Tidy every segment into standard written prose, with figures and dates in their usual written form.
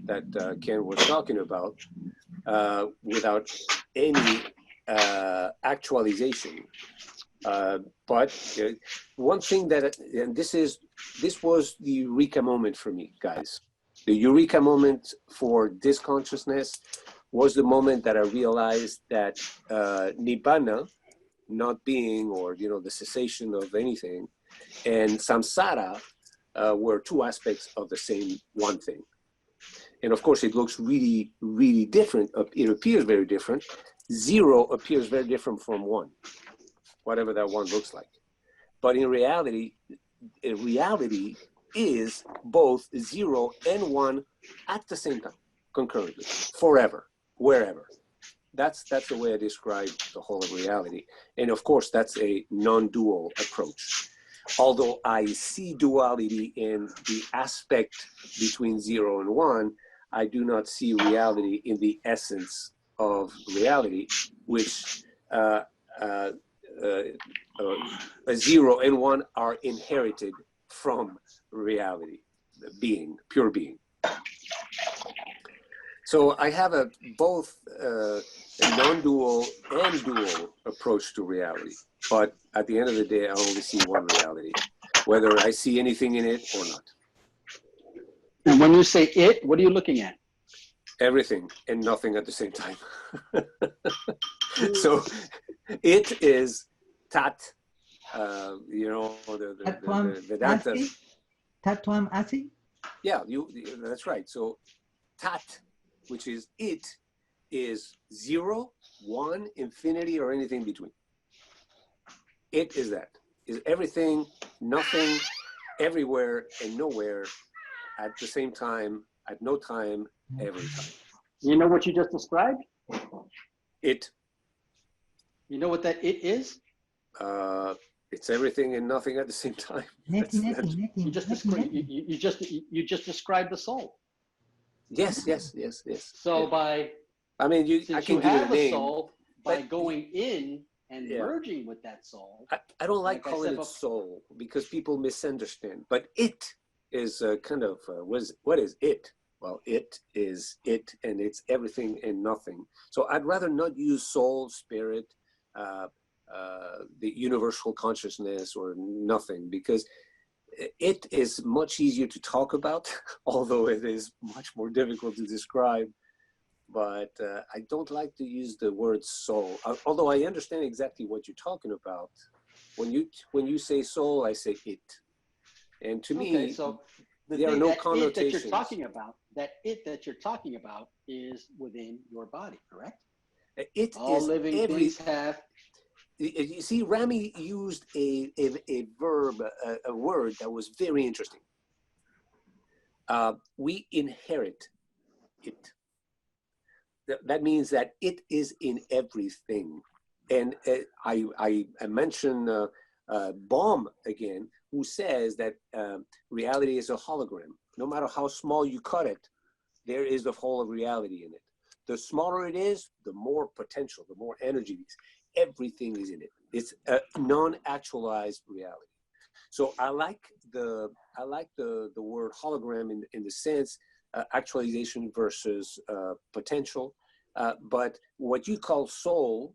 that Ken was talking about without any actualization. But one thing that, and this was the eureka moment for me, guys. The eureka moment for this consciousness was the moment that I realized that nibbana, not being, or the cessation of anything, and samsara were two aspects of the same one thing. And of course, it looks really, really different. It appears very different. Zero appears very different from one, whatever that one looks like. But in reality is both zero and one at the same time, concurrently, forever, wherever. That's the way I describe the whole of reality. And of course, that's a non-dual approach. Although I see duality in the aspect between 0 and 1, I do not see reality in the essence of reality, which a 0 and 1 are inherited from reality, being, pure being. So I have both a non-dual and dual approach to reality. But at the end of the day, I only see one reality, whether I see anything in it or not. And when you say it, what are you looking at? Everything and nothing at the same time. So it is tat, the Vedanta. Tatvam Asi? Yeah, that's right. So tat, which is it, is 0, 1, infinity, or anything between. It is that. Is everything, nothing, everywhere, and nowhere at the same time, at no time, every time. You know what you just described? It. You know what that it is? It's everything and nothing at the same time. Nothing. You just described the soul. Yes. So I can you give it a have a name, soul, by going in and merging with that soul. I don't like calling it soul because people misunderstand. But it is kind of, what is it? Well, it is it, and it's everything and nothing. So I'd rather not use soul, spirit, the universal consciousness, or nothing, because it is much easier to talk about, although it is much more difficult to describe. But I don't like to use the word soul, although I understand exactly what you're talking about. When you say soul, I say it. And to me, so there are no connotations. That you're talking about is within your body, correct? All living things have. You see, Rami used a verb, a word that was very interesting. We inherit it. That means that it is in everything. And I mention Baum again, who says that reality is a hologram. No matter how small you cut it, there is the whole of reality in it. The smaller it is, the more potential, the more energy it is. Everything is in it. It's a non-actualized reality. So I like the word hologram in the sense actualization versus potential. But what you call soul,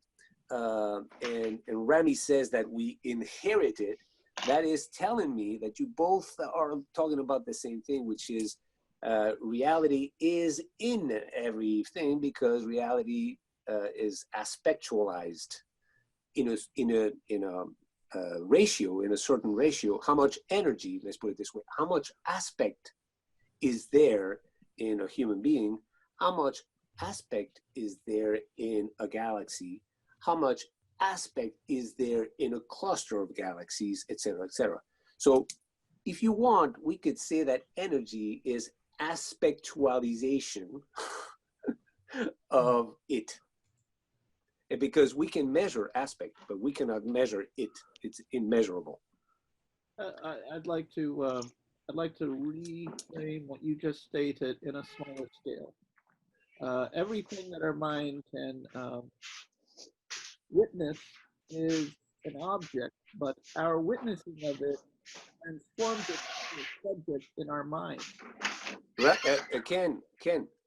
and Rami says that we inherit it, that is telling me that you both are talking about the same thing, which is reality is in everything, because reality is aspectualized in a ratio, in a certain ratio. How much energy, let's put it this way, how much aspect is there in a human being? How much aspect is there in a galaxy? How much aspect is there in a cluster of galaxies, et cetera, et cetera. So if you want, we could say that energy is aspectualization of it. And because we can measure aspect, but we cannot measure it. It's immeasurable. I'd like to reframe what you just stated in a smaller scale. Everything that our mind can witness is an object, but our witnessing of it transforms it subject in our mind. Right, Ken,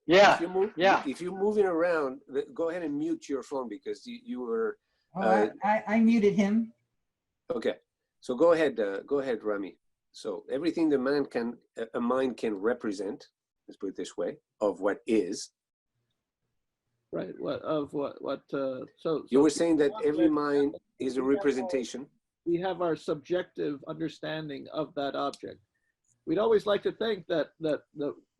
Yeah. if you move, Yeah. if you're moving around, go ahead and mute your phone because you were. Oh, I muted him. Okay, so go ahead, Rami. So everything a mind can represent, let's put it this way, of what is. Right. So You were saying that every object, mind is a representation. we have our subjective understanding of that object. We'd always like to think that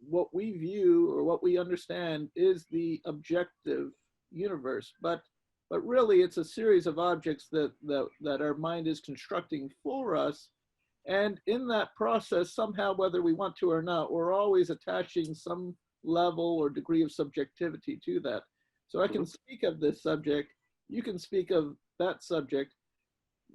what we view or what we understand is the objective universe, but really it's a series of objects that our mind is constructing for us. And in that process, somehow, whether we want to or not, we're always attaching some level or degree of subjectivity to that. So I can speak of this subject, you can speak of that subject.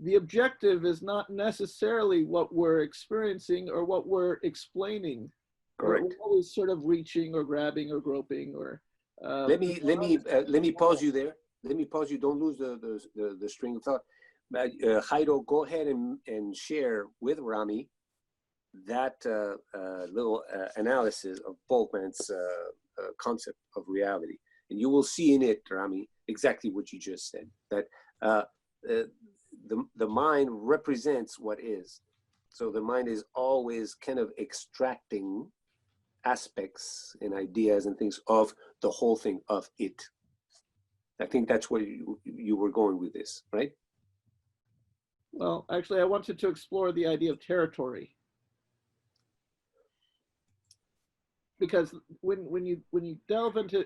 The objective is not necessarily what we're experiencing or what we're explaining. Correct. We're always sort of reaching or grabbing or groping or. Let me pause you there. Let me pause you. Don't lose the string of thought. Jairo, go ahead and share with Rami that little analysis of Boltzmann's concept of reality. And you will see in it, Rami, exactly what you just said, that the mind represents what is. So the mind is always kind of extracting aspects and ideas and things of the whole thing, of it. I think that's where you were going with this, right? Well, actually, I wanted to explore the idea of territory. Because when you delve into,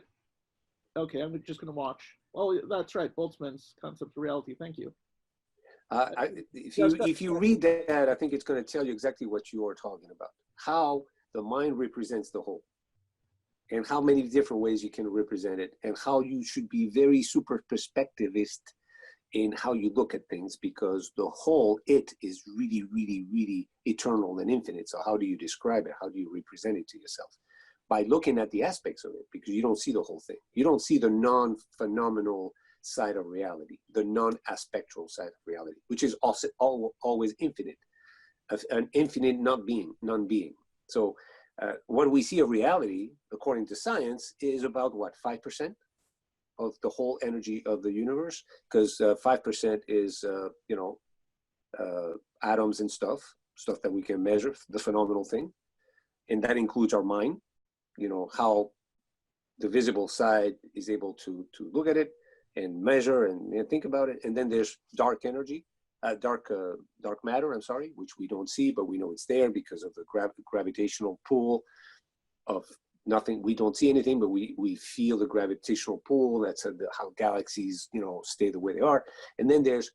okay, I'm just going to watch. Oh, that's right, Boltzmann's concept of reality. Thank you. If you read that, I think it's going to tell you exactly what you are talking about. How the mind represents the whole, and how many different ways you can represent it, and how you should be very super perspectivist in how you look at things, because the whole, it is really, really, really eternal and infinite. So how do you describe it? How do you represent it to yourself? By looking at the aspects of it, because you don't see the whole thing. You don't see the non-phenomenal side of reality, the non-aspectual side of reality, which is also always infinite, an infinite non-being. So what we see of reality, according to science, is about what, 5% of the whole energy of the universe? Because 5% is, atoms and stuff that we can measure, the phenomenal thing. And that includes our mind, how the visible side is able to look at it and measure and think about it. And then there's dark energy, dark matter, I'm sorry, which we don't see, but we know it's there because of the gravitational pull of nothing. We don't see anything, but we feel the gravitational pull. That's how galaxies, stay the way they are. And then there's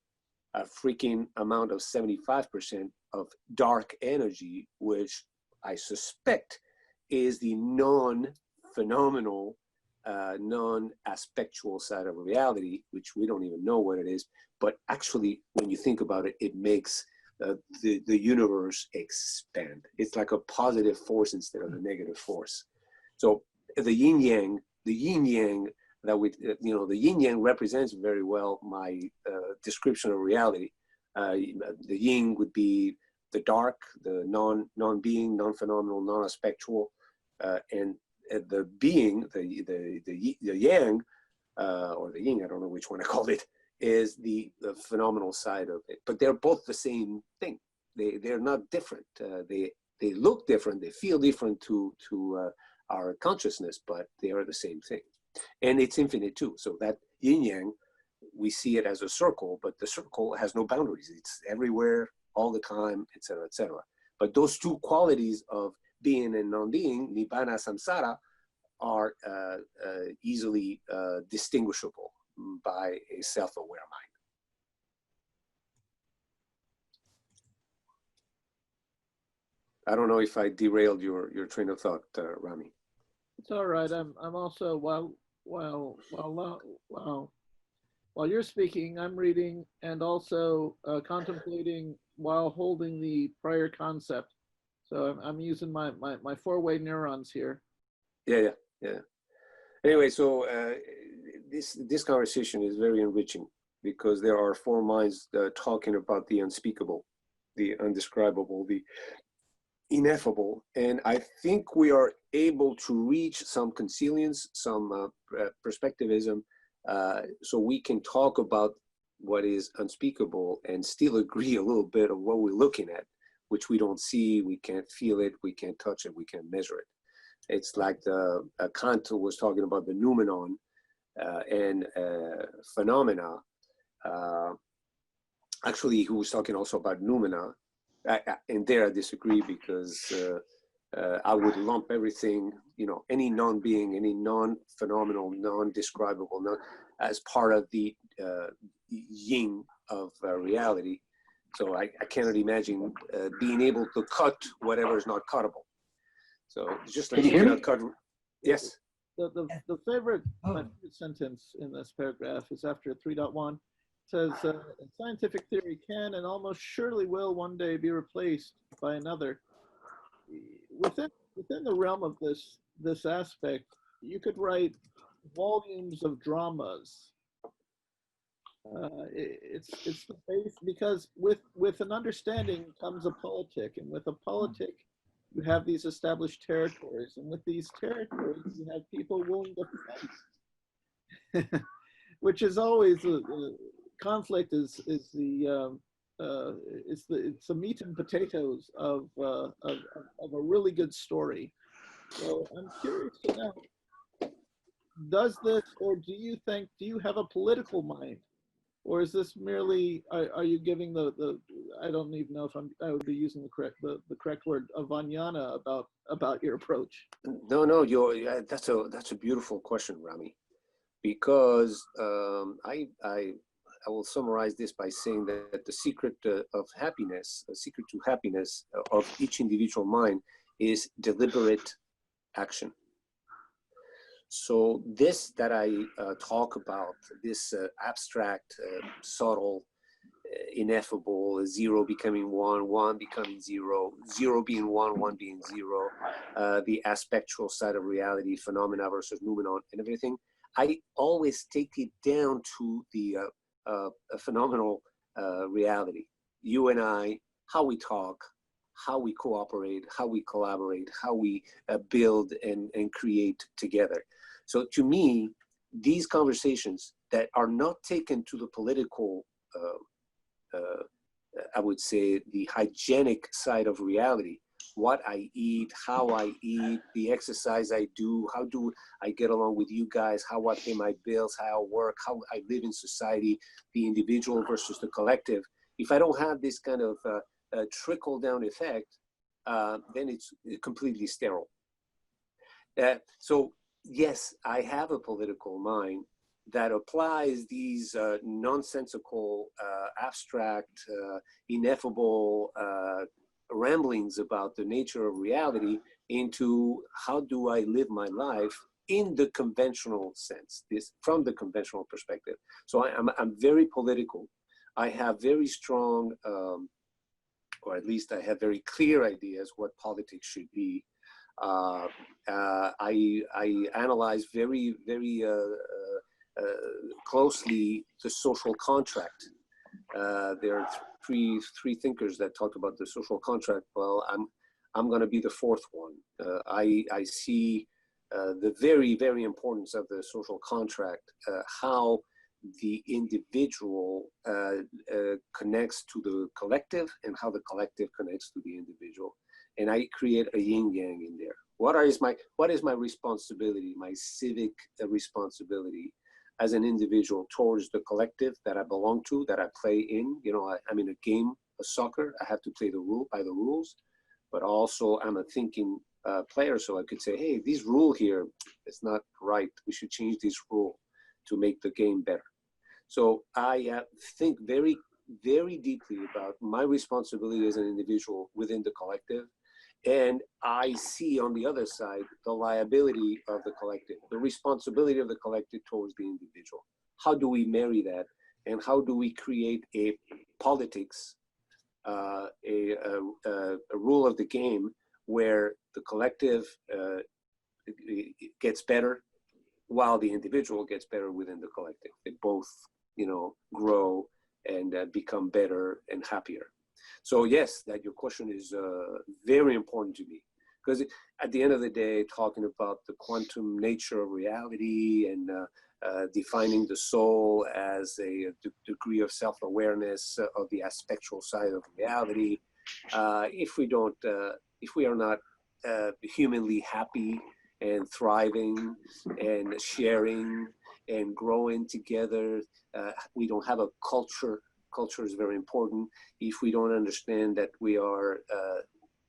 a freaking amount of 75% of dark energy, which I suspect is the non-phenomenal, non-aspectual side of reality, which we don't even know what it is. But actually, when you think about it, it makes the universe expand. It's like a positive force instead of a negative force. So the yin yang that the yin yang represents very well my description of reality. The yin would be the dark, the non-being, non-phenomenal, non-aspectual, and the being, the yang, or the yin, I don't know which one I called it, is the phenomenal side of it. But they're both the same thing. They're not different. They look different. They feel different to our consciousness, but they are the same thing. And it's infinite too. So that yin yang, we see it as a circle, but the circle has no boundaries. It's everywhere, all the time, etc., etc. But those two qualities of being and non-being, nibbana, samsara, are easily distinguishable by a self-aware mind. I don't know if I derailed your train of thought, Rami. It's all right. I'm also while you're speaking, I'm reading and also contemplating while holding the prior concept. So I'm using my four-way neurons here. Yeah. Anyway, so this conversation is very enriching because there are four minds talking about the unspeakable, the undescribable, the ineffable, and I think we are able to reach some consilience, some perspectivism, so we can talk about what is unspeakable and still agree a little bit of what we're looking at, which we don't see, we can't feel it, we can't touch it, we can't measure it. It's like Kant was talking about the noumenon and phenomena. Actually, he was talking also about noumena, and there I disagree, because I would lump everything, any non-being, any non-phenomenal, non-describable, as part of the yin of reality. So I cannot imagine being able to cut whatever is not cuttable. So it's just like Can you hear me? cut. Yes. My favorite sentence in this paragraph is after 3.1. It says, scientific theory can and almost surely will one day be replaced by another. Within the realm of this aspect, you could write volumes of dramas. It's the base, because with an understanding comes a politic, and with a politic you have these established territories, and with these territories you have people willing to fight, which is always conflict is the it's the meat and potatoes of a really good story. So I'm curious to know, does this, or do you have a political mind? Or is this merely, are you giving the I don't even know if I would be using the correct word, avanyana about your approach? No, that's a beautiful question, Rami, because I will summarize this by saying that the secret of happiness, the secret to happiness of each individual mind is deliberate action. So this that I talk about, this abstract, subtle, ineffable, zero becoming one, one becoming zero, zero being one, one being zero, the aspectual side of reality, phenomena versus noumenon, and everything, I always take it down to the phenomenal reality. You and I, how we talk, how we cooperate, how we collaborate, how we build and create together. So to me, these conversations that are not taken to the political, I would say the hygienic side of reality, what I eat, how I eat, the exercise I do, how do I get along with you guys, how I pay my bills, how I work, how I live in society, the individual versus the collective. If I don't have this kind of trickle-down effect, then it's completely sterile. So yes, I have a political mind that applies these nonsensical, abstract, ineffable ramblings about the nature of reality into how do I live my life in the conventional sense, this from the conventional perspective. So I'm very political. I have very strong, or at least I have very clear ideas what politics should be. I analyze very, very closely the social contract. There are three thinkers that talked about the social contract. Well, I'm going to be the fourth one. I see the very, very importance of the social contract, how the individual connects to the collective and how the collective connects to the individual. And I create a yin-yang in there. What is my responsibility, my civic responsibility as an individual towards the collective that I belong to, that I play in? You know, I'm in a game of soccer. I have to play by the rules, but also I'm a thinking player. So I could say, hey, this rule here is not right. We should change this rule to make the game better. So I think very, very deeply about my responsibility as an individual within the collective. And I see on the other side the liability of the collective, the responsibility of the collective towards the individual. How do we marry that? And how do we create a politics, a rule of the game where the collective gets better while the individual gets better within the collective? They both, grow and become better and happier. So yes, that your question is very important to me, because at the end of the day, talking about the quantum nature of reality and defining the soul as a degree of self-awareness of the aspectual side of reality, if we are not humanly happy and thriving and sharing and growing together, we don't have a culture. Culture is very important. If we don't understand that we are,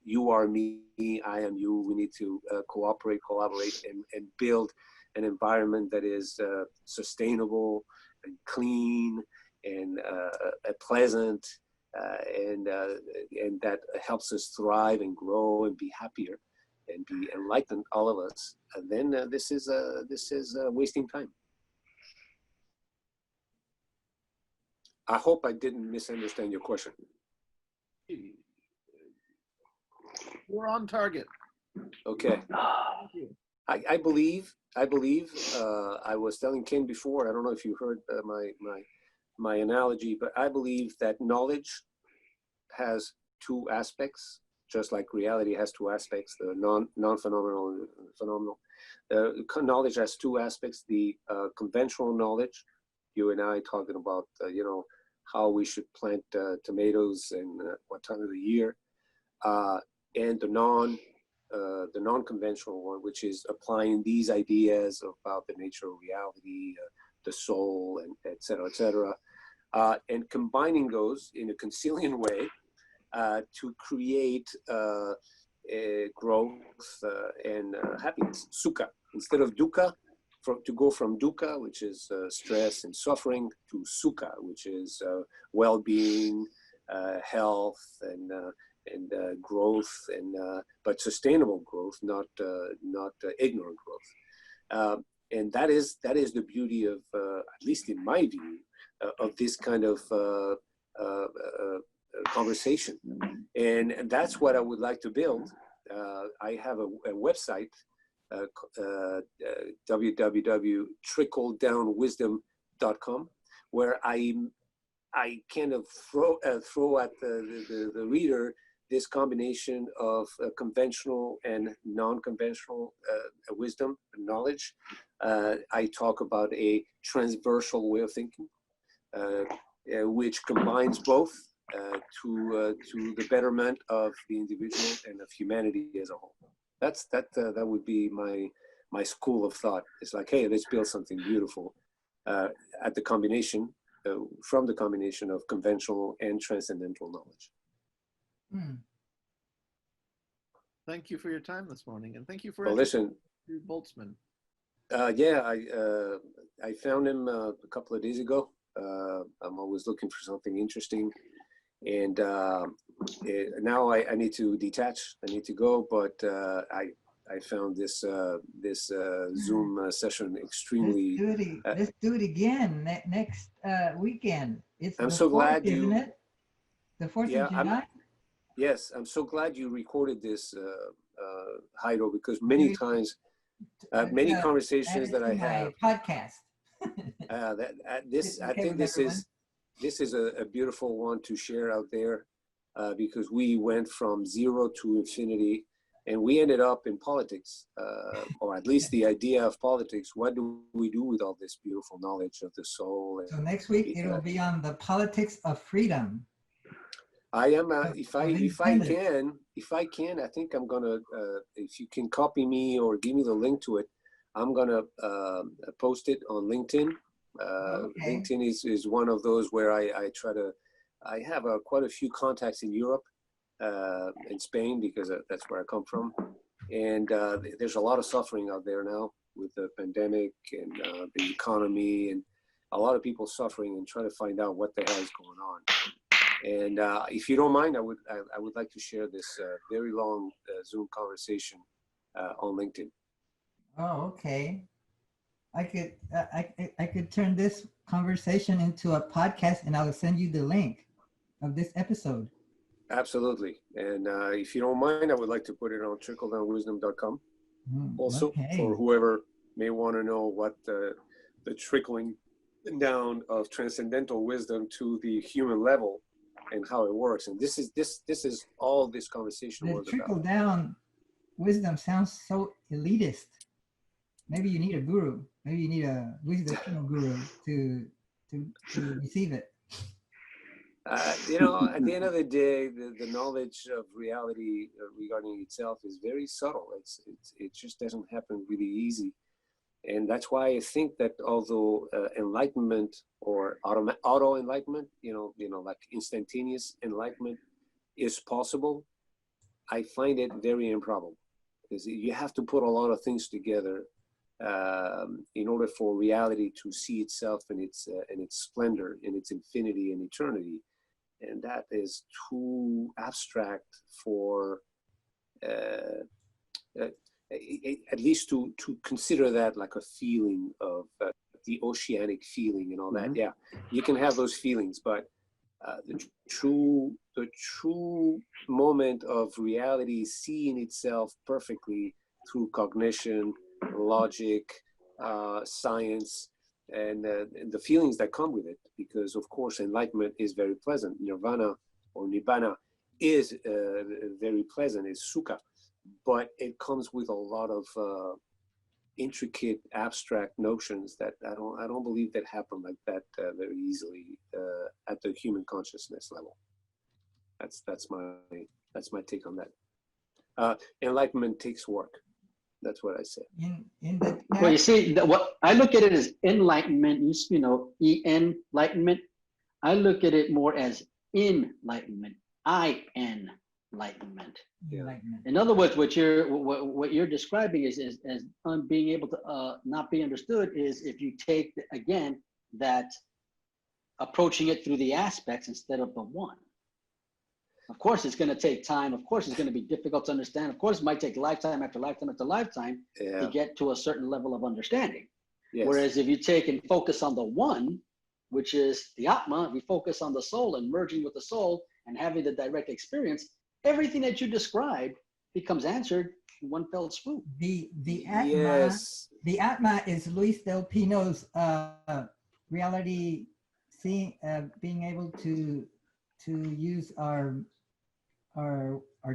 you are me, I am you, we need to cooperate, collaborate, and build an environment that is sustainable and clean and pleasant, and that helps us thrive and grow and be happier and be enlightened, all of us. And then this is wasting time. I hope I didn't misunderstand your question. We're on target. Okay. I believe. I was telling Ken before. I don't know if you heard my analogy, but I believe that knowledge has two aspects, just like reality has two aspects: the non-phenomenal and phenomenal. Knowledge has two aspects: the conventional knowledge. You and I talking about how we should plant tomatoes and what time of the year, and the non-conventional one, which is applying these ideas about the nature of reality, the soul, and et cetera, and combining those in a conciliant way to create growth and happiness. Sukha instead of dukkha. To go from dukkha, which is stress and suffering, to sukha, which is well-being, health, and growth, but sustainable growth, not ignorant growth. And that is the beauty of, at least in my view, of this kind of conversation. And that's what I would like to build. I have a website. www.trickledownwisdom.com, where I kind of throw at the reader this combination of conventional and non-conventional wisdom and knowledge. I talk about a transversal way of thinking, which combines both to the betterment of the individual and of humanity as a whole. That would be my school of thought. It's like, hey, let's build something beautiful at the combination, from the combination of conventional and transcendental knowledge. Thank you for your time this morning, and thank you for Boltzmann. Yeah, I found him a couple of days ago. I'm always looking for something interesting, and now I need to detach. I need to go, but I found this Zoom session extremely. Let's do it again next weekend. I'm so glad you. Isn't it? The 4th of July. Yes, I'm so glad you recorded this, Jairo, because many times, many conversations that I have. Podcast. I think this is a beautiful one to share out there, because we went from zero to infinity, and we ended up in politics, or at least the idea of politics. What do we do with all this beautiful knowledge of the soul? So next week it'll be on the politics of freedom. I am, if I can, I think I'm gonna, if you can copy me or give me the link to it, I'm gonna post it on LinkedIn. Okay. LinkedIn is one of those where I try to, I have quite a few contacts in Europe, in Spain, because that's where I come from. And there's a lot of suffering out there now with the pandemic and the economy, and a lot of people suffering and trying to find out what the hell is going on. And if you don't mind, I would like to share this very long Zoom conversation on LinkedIn. Oh, okay. I could turn this conversation into a podcast, and I'll send you the link of this episode. Absolutely. And if you don't mind, I would like to put it on trickledownwisdom.com. Also, okay, for whoever may want to know what the trickling down of transcendental wisdom to the human level and how it works. And this is all this conversation The was trickle about. down wisdom sounds so elitist. Maybe you need a guru. Maybe you need a Luis Del Pino guru to receive it. You know, at the end of the day, the knowledge of reality regarding itself is very subtle. It just doesn't happen really easy. And that's why I think that although enlightenment or auto enlightenment, you know, like instantaneous enlightenment is possible, I find it very improbable, because you have to put a lot of things together in order for reality to see itself in its splendor, in its infinity and eternity, and that is too abstract for. At least to consider that like a feeling of the oceanic feeling and all that. Yeah, you can have those feelings, but the true moment of reality seeing itself perfectly through cognition, logic, science, and the feelings that come with it. Because of course, enlightenment is very pleasant. Nirvana or nibbana is very pleasant. It's sukha. But it comes with a lot of intricate, abstract notions that I don't believe that happen like that very easily at the human consciousness level. That's my take on that. Enlightenment takes work. That's what I say. Well, you see, what I look at it as enlightenment. You know, enlightenment. I look at it more as enlightenment. Enlightenment. Yeah. In other words, what you're describing is as being able to not be understood is if you take again that approaching it through the aspects instead of the one. Of course, it's going to take time. Of course, it's going to be difficult to understand. Of course, it might take lifetime after lifetime after lifetime to get to a certain level of understanding. Yes. Whereas if you take and focus on the one, which is the Atma, we focus on the soul and merging with the soul and having the direct experience, everything that you described becomes answered in one fell swoop. The Atma is Luis Del Pino's reality, seeing, being able to use our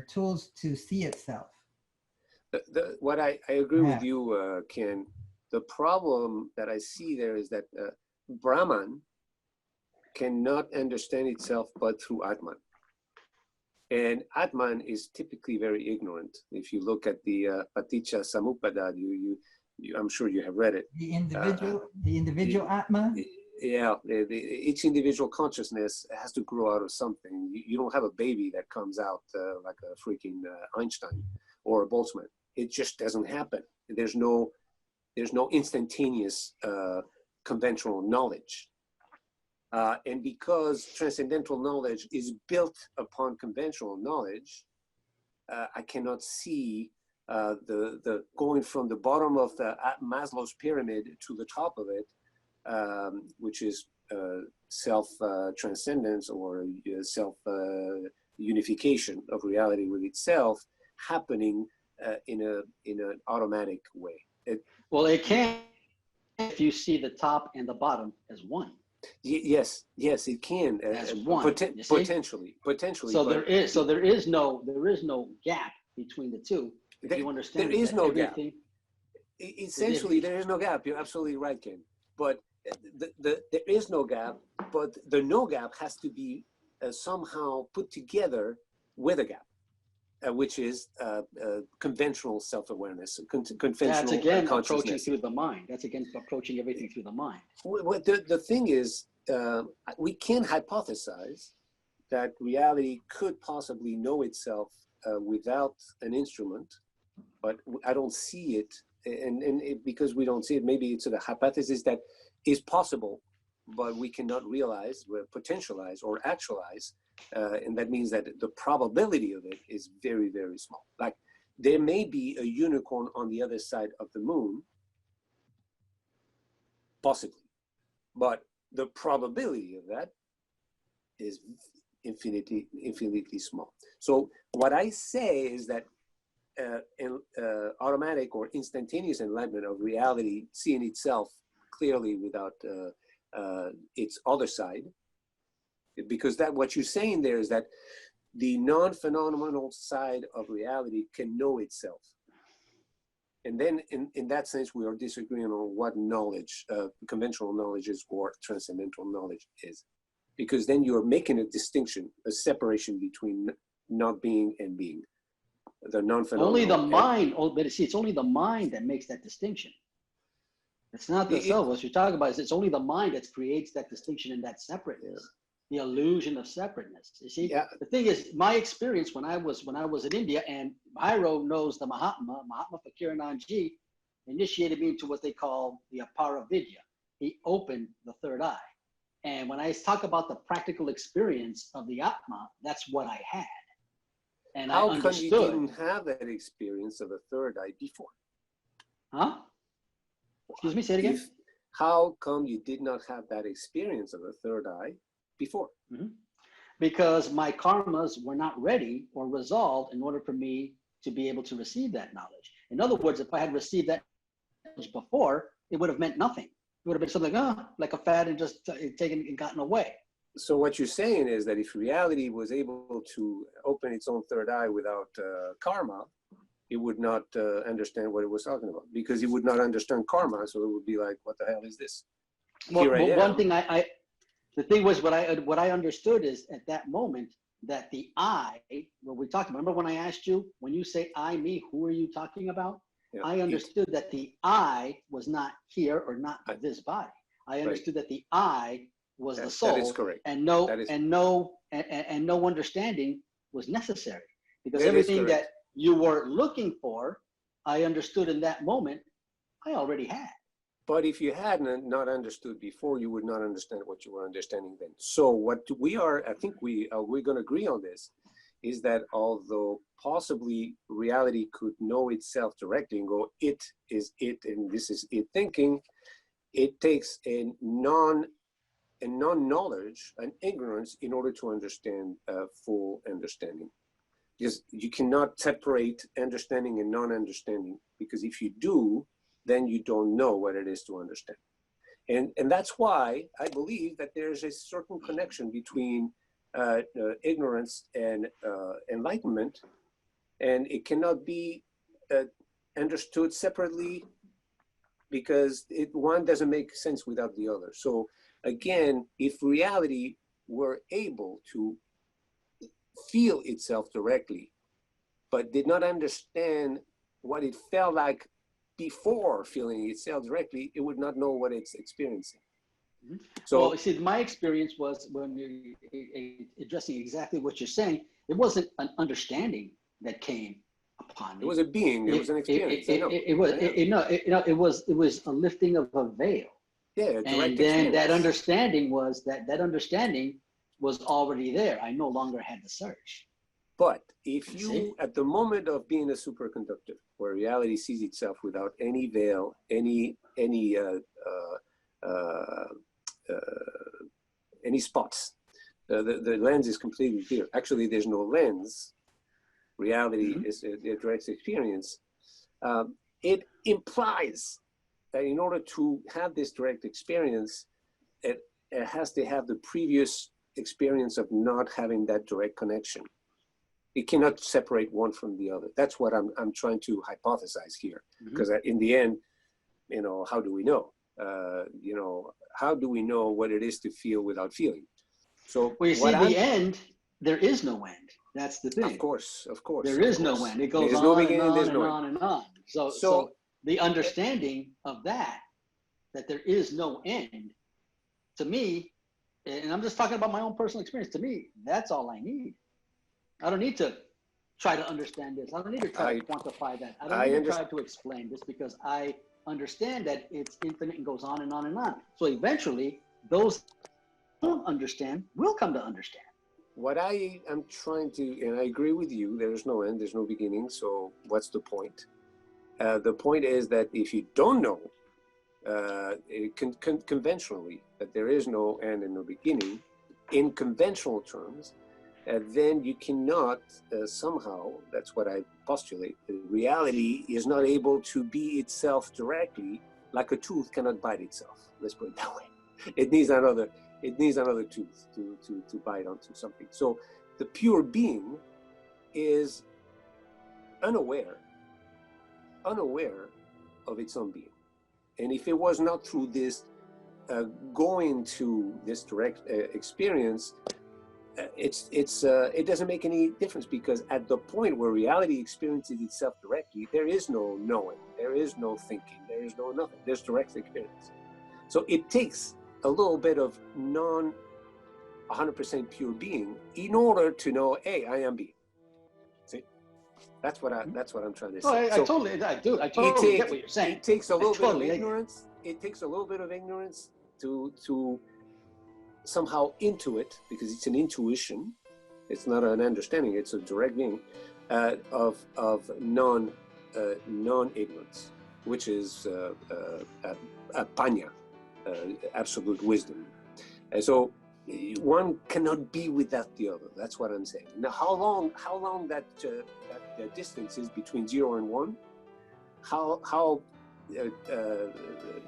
tools to see itself. What I agree with you, Ken. The problem that I see there is that Brahman cannot understand itself but through Atman. And Atman is typically very ignorant. If you look at the Paticca Samuppada, I'm sure you have read it. The individual Atma? Yeah, each individual consciousness has to grow out of something. You don't have a baby that comes out like a freaking Einstein or a Boltzmann. It just doesn't happen. There's no instantaneous conventional knowledge. And because transcendental knowledge is built upon conventional knowledge, I cannot see the going from the bottom of the Maslow's pyramid to the top of it, which is self-transcendence or self-unification of reality with itself, happening in an automatic way. It can if you see the top and the bottom as one. Yes, it can. As one, potentially. So there is no gap between the two. If you understand, there is no gap. Essentially, there is no gap. You're absolutely right, Ken. But there is no gap. But the no gap has to be somehow put together with a gap, which is conventional self-awareness, conventional That's again consciousness. Approaching through the mind. That's again approaching everything through the mind. The thing is, we can hypothesize that reality could possibly know itself without an instrument, but I don't see it, and because we don't see it, maybe it's a hypothesis that is possible, but we cannot realize, potentialize, or actualize. And that means that the probability of it is very, very small. Like there may be a unicorn on the other side of the moon, possibly, but the probability of that is infinitely small. So what I say is that automatic or instantaneous enlightenment of reality, seeing itself clearly without its other side, Because that what you're saying there is that the non-phenomenal side of reality can know itself. And then in that sense, we are disagreeing on what knowledge, conventional knowledge is or transcendental knowledge is. Because then you're making a distinction, a separation between not being and being. The non-phenomenal. Only the mind, but see, it's only the mind that makes that distinction. It's not the self. What you're talking about is it's only the mind that creates that distinction and that separateness, the illusion of separateness. You see, the thing is, my experience when I was in India, and Jairo knows the Mahatma Fakiranandji initiated me into what they call the Apara Vidya. He opened the third eye. And when I talk about the practical experience of the Atma, that's what I had. And how I understood. come you didn't have that experience of a third eye before? Huh? Excuse me, say it again. How come you did not have that experience of a third eye before? Mm-hmm. Because my karmas were not ready or resolved in order for me to be able to receive that knowledge. In other words, if I had received that knowledge before, it would have meant nothing. It would have been something like a fad and just taken and gotten away. So what you're saying is that if reality was able to open its own third eye without karma, it would not understand what it was talking about, because it would not understand karma. So it would be like, what the hell is this? Well, one thing the thing was what I understood is at that moment that the I, what we talked about, remember when I asked you, when you say I, me, who are you talking about? Yeah, I understood that the I was not here or not this body. I understood that the I was the soul. That is correct. And no understanding was necessary, because everything that you were looking for, I understood in that moment, I already had. But if you hadn't not understood before, you would not understand what you were understanding then. So what we are, I think we're going to agree on this, is that although possibly reality could know itself directly and go, it is it, and this is it thinking, it takes a non-knowledge, an ignorance, in order to understand full understanding. Because you cannot separate understanding and non-understanding, because if you do, then you don't know what it is to understand. And that's why I believe that there's a certain connection between ignorance and enlightenment, and it cannot be understood separately, because one doesn't make sense without the other. So again, if reality were able to feel itself directly, but did not understand what it felt like before feeling itself directly, it would not know what it's experiencing. Mm-hmm. So, well, see, my experience was, when you're addressing exactly what you're saying, it wasn't an understanding that came upon me. It was a being. It was an experience. It was a lifting of a veil. Yeah, and then that understanding was already there. I no longer had to search. But if you, at the moment of being a superconductor, where reality sees itself without any veil, any spots, the lens is completely clear. Actually, there's no lens. Reality is a direct experience. It implies that in order to have this direct experience, it has to have the previous experience of not having that direct connection. It cannot separate one from the other. That's what I'm trying to hypothesize here. Because in the end, how do we know? How do we know what it is to feel without feeling? So, well, you see, in the end, there is no end. That's the thing. Of course. There is no end. It goes on and on and on and on. So the understanding of that there is no end, to me, and I'm just talking about my own personal experience, to me, that's all I need. I don't need to try to understand this. I don't need to try to quantify that. I don't need to try to explain this, because I understand that it's infinite and goes on and on and on. So eventually, those who don't understand will come to understand. What I am trying to, and I agree with you, there is no end, there's no beginning, so what's the point? The point is that if you don't know conventionally that there is no end and no beginning, in conventional terms, then you cannot somehow, that's what I postulate, reality is not able to be itself directly, like a tooth cannot bite itself. Let's put it that way. It needs another, It needs another tooth to bite onto something. So the pure being is unaware of its own being. And if it was not through this going to this direct experience, it doesn't make any difference, because at the point where reality experiences itself directly, there is no knowing, there is no thinking, there is no nothing, there's direct experience. So it takes a little bit of 100% pure being in order to know, hey, I am being. See, that's what I'm trying to say. I totally get what you're saying. It takes a little bit of ignorance. It takes a little bit of ignorance to somehow intuit, because it's an intuition. It's not an understanding. It's a direct being of non-ignorance, which is panya, absolute wisdom. And so one cannot be without the other. That's what I'm saying. Now, how long that distance is between 0 and 1, how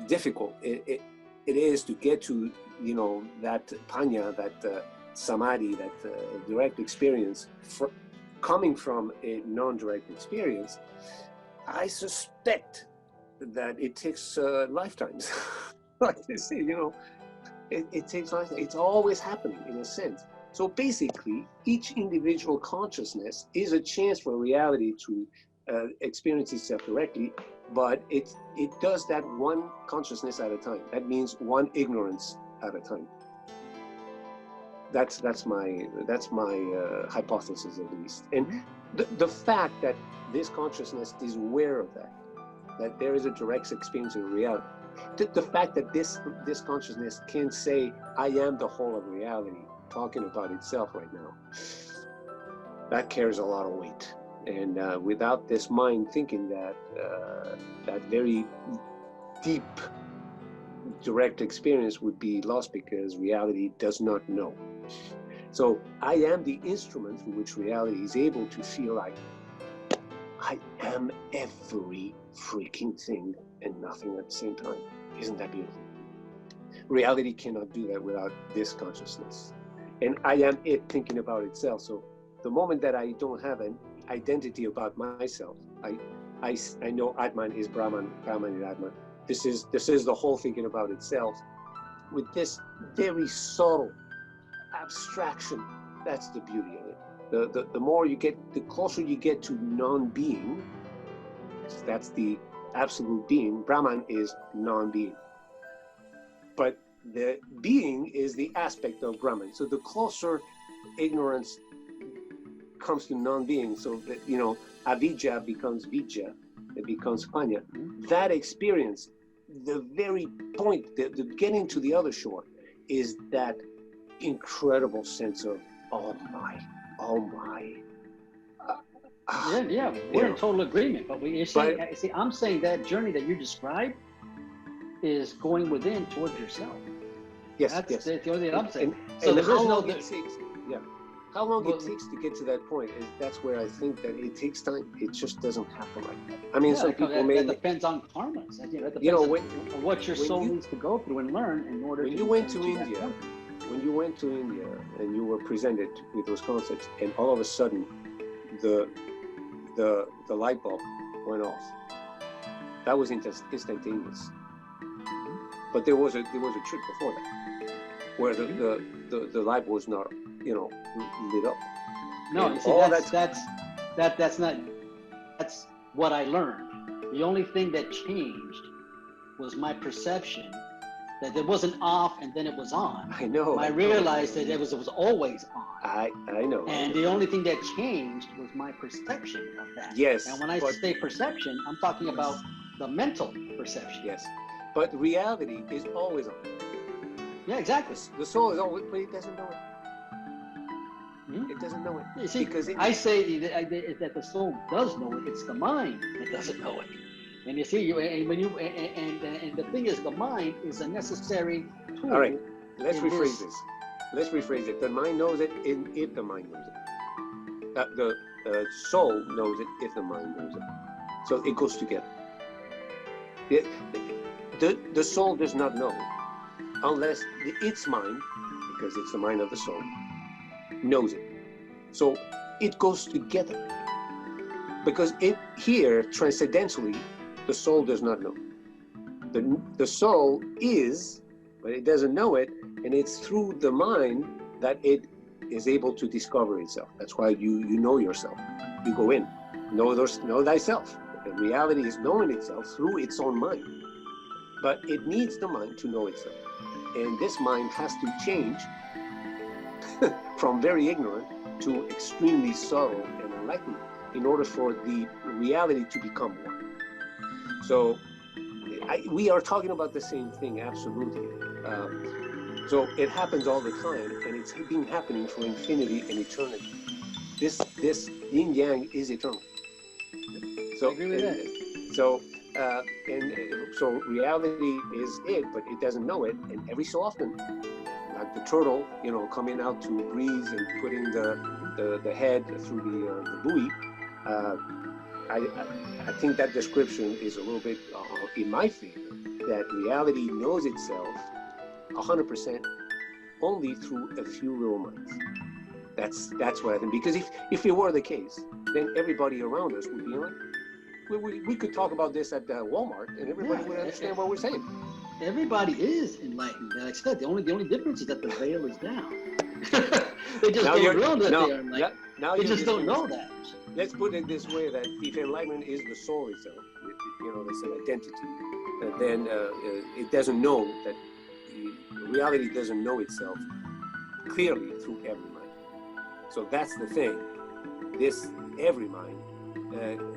difficult it is to get to, that panya, that samadhi, that direct experience coming from a non-direct experience. I suspect that it takes lifetimes. Like you see, it takes lifetimes. It's always happening in a sense. So basically, each individual consciousness is a chance for reality to experience itself directly, but it does that one consciousness at a time. That means one ignorance at a time. That's my hypothesis, at least. And the fact that this consciousness is aware of that there is a direct experience of reality, the fact that this consciousness can say, I am the whole of reality, talking about itself right now, that carries a lot of weight. And without this mind thinking that very deep direct experience would be lost, because reality does not know. So I am the instrument through which reality is able to feel like I am every freaking thing and nothing at the same time. Isn't that beautiful? Reality cannot do that without this consciousness. And I am it thinking about itself. So the moment that I don't have an identity about myself, I know Atman is Brahman, Brahman is Atman. This is the whole thinking about itself with this very subtle abstraction. That's the beauty of it. The more you get, the closer you get to non-being. That's the absolute being. Brahman is non-being, but the being is the aspect of Brahman. So the closer ignorance comes to non-being, so that avidya becomes vidya, it becomes panya. That experience, the very point, the getting to the other shore, is that incredible sense of oh my. We're in total agreement. But I'm saying that journey that you described is going within towards yourself. Yes, that's the only thing I'm saying. How long it takes to get to that point that's where I think that it takes time. It just doesn't happen like that. I mean, some people that depends on karma. That depends on what your soul needs to go through and learn in order. When you went to India and you were presented with those concepts, and all of a sudden the light bulb went off. That was instantaneous. But there was a trick before that, where the light was not lit up. No, you see, that's what I learned. The only thing that changed was my perception that it wasn't off and then it was on. I know. I realized that it was always on. I know. And the only thing that changed was my perception of that. Yes. And when I say perception, I'm talking about the mental perception. Yes. But reality is always on. Yeah, exactly. The soul is always, but it doesn't know it. It doesn't know it. You see, I say that the soul does know it. It's the mind that doesn't know it. And you see, and the thing is, the mind is a necessary tool. All right, let's rephrase this. Let's rephrase it. The mind knows it if the mind knows it. The soul knows it if the mind knows it. So it goes together. The soul does not know unless its mind because it's the mind of the soul, knows it. So it goes together. Because here, transcendentally, the soul does not know. The soul is, but it doesn't know it, and it's through the mind that it is able to discover itself. That's why you know yourself. You go in, know thyself. The reality is knowing itself through its own mind. But it needs the mind to know itself. And this mind has to change from very ignorant to extremely subtle and enlightened in order for the reality to become one. So we are talking about the same thing, absolutely. So it happens all the time, and it's been happening for infinity and eternity. This yin yang is eternal. So, I agree with that. So reality is it, but it doesn't know it. And every so often, like the turtle, coming out to breathe and putting the head through the buoy. I think that description is a little bit in my favor. That reality knows itself 100% only through a few little minds. That's what I think. Because if it were the case, then everybody around us would be enlightened. We could talk about this at Walmart, and everybody would understand what we're saying. Everybody is enlightened. Like I said, the only difference is that the veil is down. They just don't know that they are enlightened. They just don't know that. Let's put it this way: that if enlightenment is the soul itself, it's an identity, then it doesn't know that reality doesn't know itself clearly through every mind. So that's the thing. This every mind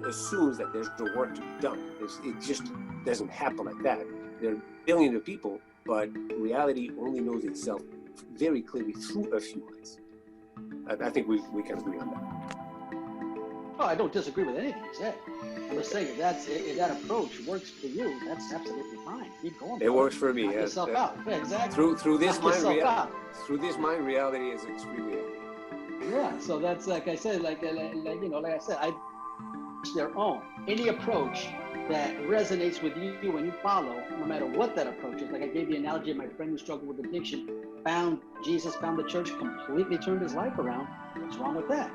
assumes that there's the work to be done. It just doesn't happen like that. There are billions of people, but reality only knows itself very clearly through a few minds. I think we can agree on that. Oh, I don't disagree with anything you said. I'm just saying if that approach works for you, that's absolutely fine. Keep going. It works for me. Knock yourself out. Yeah, exactly. Through this Knock mind, reality is extremely healthy. Yeah. So that's like I said, like I said, their own. Any approach that resonates with you and you follow, no matter what that approach is. Like I gave the analogy of my friend who struggled with addiction, found Jesus, found the church, completely turned his life around. What's wrong with that?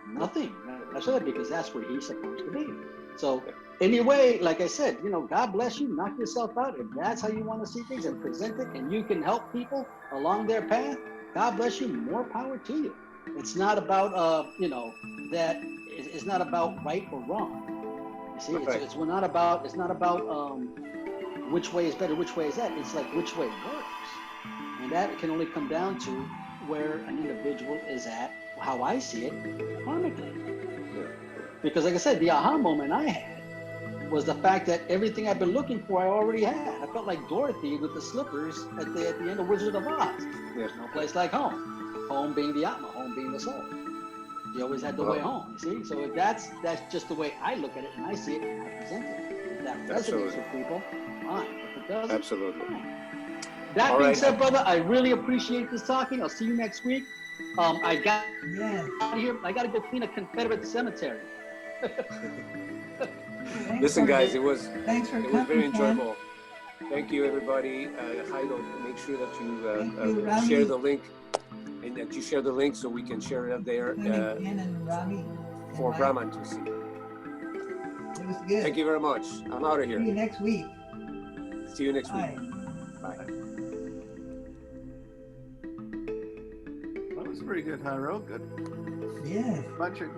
Nothing. That's it, because that's where he's supposed to be. So anyway, like I said, God bless you, knock yourself out. If that's how you want to see things and present it, and you can help people along their path, God bless you, more power to you. It's not about, that it's not about right or wrong. You see, it's not about which way is better, which way is that. It's like which way works. And that can only come down to where an individual is at, how I see it, karmically. Because like I said, the aha moment I had was the fact that everything I've been looking for, I already had. I felt like Dorothy with the slippers at the end of Wizard of Oz. There's no place like home. Home being the Atma, home being the soul. You always had the way home, you see? So if that's just the way I look at it and I see it and I present it. If that resonates with people, fine. If it doesn't, absolutely. Fine. That being said, brother, I really appreciate this talking. I'll see you next week. I got to go clean a Confederate cemetery. Listen, guys, it was coming, very enjoyable. Thank you, everybody. Jairo, make sure that you share the link, and that you share the link so we can share it up there for Brahman to see. It was good. Thank you very much. I'm out of here. See you next week. See you next week. Bye. That was pretty good, Jairo. Good. Yes. Bunch of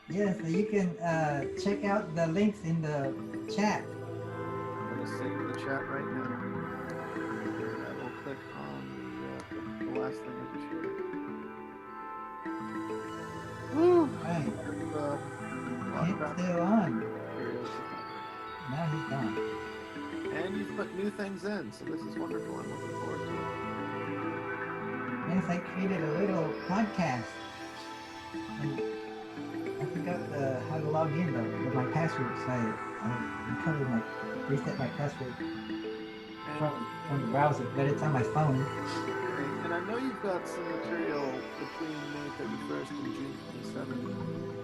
Yeah, so you can check out the links in the chat. I'm going to save the chat right now. We'll click on the last thing I just showed. Woo! Right. It's still on. Now he's gone. And you've put new things in, so this is wonderful. I'm looking forward to it. Yes, I created a little podcast. And I forgot how to log in though with my password, so I reset my password from the browser, but it's on my phone. And I know you've got some material between May 31st and June 27th.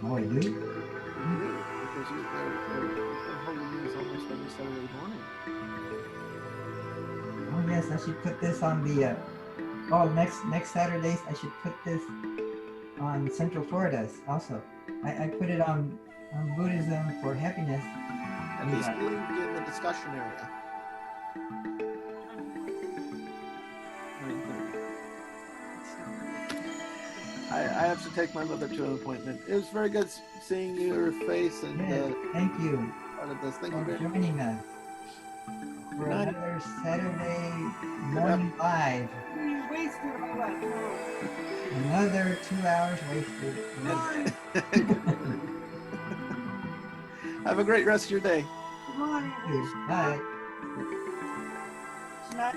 Oh, I do? You do, because you've been holding news almost every Saturday morning. Oh yes, I should put this on the. Next Saturdays I should put this on Central Florida's also. I put it on Buddhism for happiness. At least in the discussion area. I have to take my mother to an appointment. It was very good seeing your face and Yes, thank you part of this. Thank you for very much. joining us for Good night. another Saturday morning live. We wasted all that time. Another 2 hours wasted. Have a great rest of your day. Good morning. Bye. Good night.